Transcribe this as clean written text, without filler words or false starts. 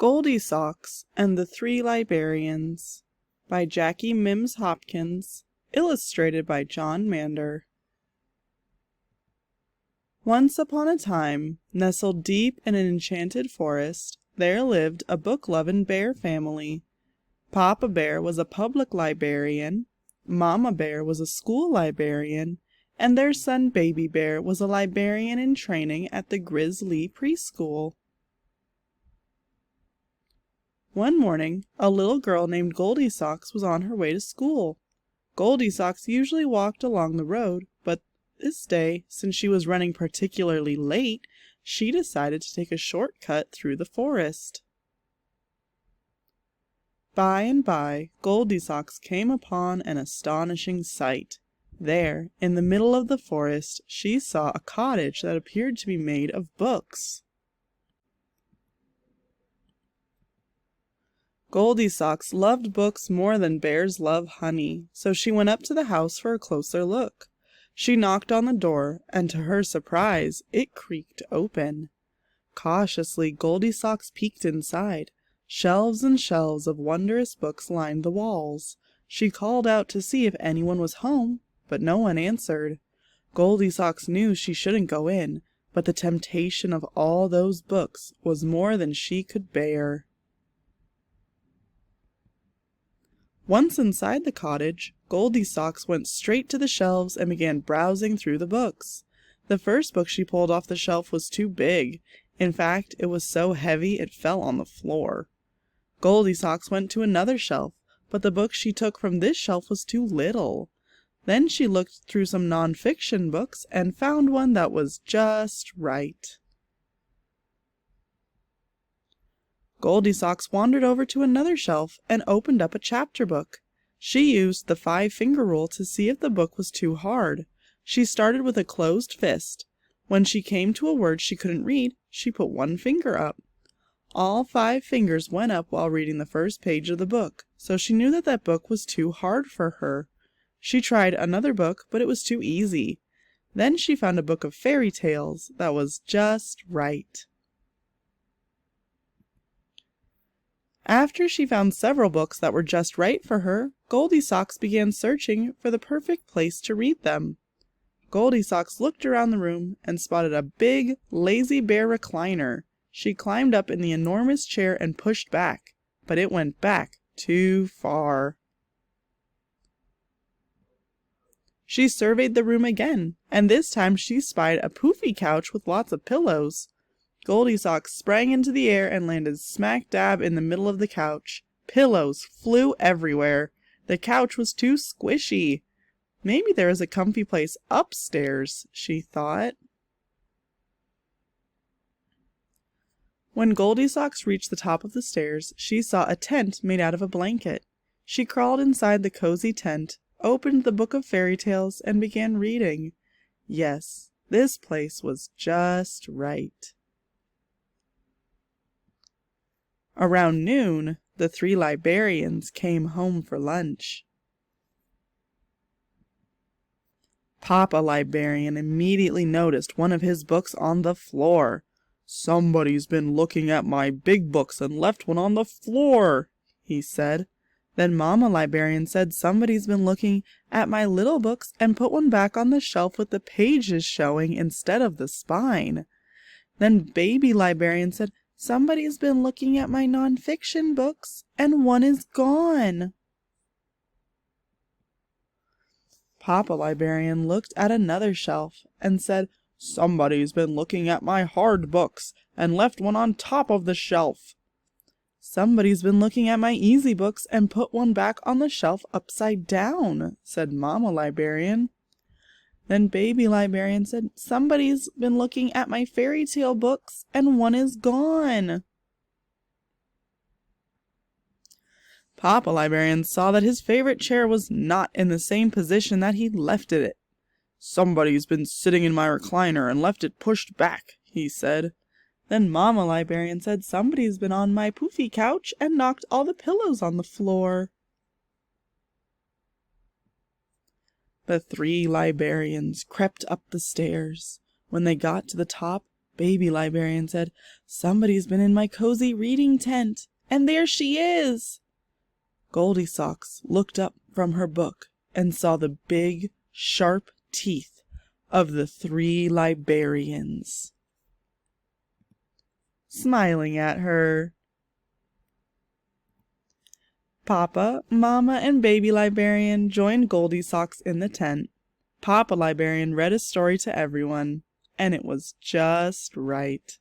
Goldie Socks and the Three Libearians by Jackie Mims Hopkins, illustrated by John Mander. Once upon a time, nestled deep in an enchanted forest, there lived a book-loving bear family. Papa Bear was a public librarian, Mama Bear was a school librarian, and their son Baby Bear was a librarian in training at the Grizzly Preschool. One morning, a little girl named Goldie Socks was on her way to school. Goldie Socks usually walked along the road, but this day, since she was running particularly late, she decided to take a shortcut through the forest. By and by, Goldie Socks came upon an astonishing sight. There, in the middle of the forest, she saw a cottage that appeared to be made of books. Goldie Socks loved books more than bears love honey, so she went up to the house for a closer look. She knocked on the door, and to her surprise, it creaked open. Cautiously, Goldie Socks peeked inside. Shelves and shelves of wondrous books lined the walls. She called out to see if anyone was home, but no one answered. Goldie Socks knew she shouldn't go in, but the temptation of all those books was more than she could bear. Once inside the cottage, Goldie Socks went straight to the shelves and began browsing through the books. The first book she pulled off the shelf was too big. In fact, it was so heavy it fell on the floor. Goldie Socks went to another shelf, but the book she took from this shelf was too little. Then she looked through some non-fiction books and found one that was just right. Goldie Socks wandered over to another shelf and opened up a chapter book. She used the 5-finger rule to see if the book was too hard. She started with a closed fist. When she came to a word she couldn't read, she put one finger up. All 5 fingers went up while reading the first page of the book, so she knew that that book was too hard for her. She tried another book, but it was too easy. Then she found a book of fairy tales that was just right. After she found several books that were just right for her, Goldie Socks began searching for the perfect place to read them. Goldie Socks looked around the room and spotted a big, lazy bear recliner. She climbed up in the enormous chair and pushed back, but it went back too far. She surveyed the room again, and this time she spied a poofy couch with lots of pillows. Goldie Socks sprang into the air and landed smack dab in the middle of the couch. Pillows flew everywhere. The couch was too squishy. Maybe there is a comfy place upstairs, she thought. When Goldie Socks reached the top of the stairs, she saw a tent made out of a blanket. She crawled inside the cozy tent, opened the book of fairy tales, and began reading. Yes, this place was just right. Around noon, the 3 librarians came home for lunch. Papa Librarian immediately noticed one of his books on the floor. "Somebody's been looking at my big books and left one on the floor," he said. Then Mama Librarian said, "Somebody's been looking at my little books and put one back on the shelf with the pages showing instead of the spine." Then Baby Librarian said, "Somebody's been looking at my non-fiction books, and one is gone." Papa Librarian looked at another shelf and said, "Somebody's been looking at my hard books and left one on top of the shelf." "Somebody's been looking at my easy books and put one back on the shelf upside down," said Mama Librarian. Then Baby Librarian said, "Somebody's been looking at my fairy tale books and one is gone." Papa Librarian saw that his favorite chair was not in the same position that he'd left it. "Somebody's been sitting in my recliner and left it pushed back," he said. Then Mama Librarian said, "Somebody's been on my poofy couch and knocked all the pillows on the floor." The 3 librarians crept up the stairs. When they got to the top, Baby Librarian said, "Somebody's been in my cozy reading tent, and there she is!" Goldie Socks looked up from her book and saw the big, sharp teeth of the 3 Libearians smiling at her. Papa, Mama, and Baby Librarian joined Goldie Socks in the tent. Papa Librarian read a story to everyone, and it was just right.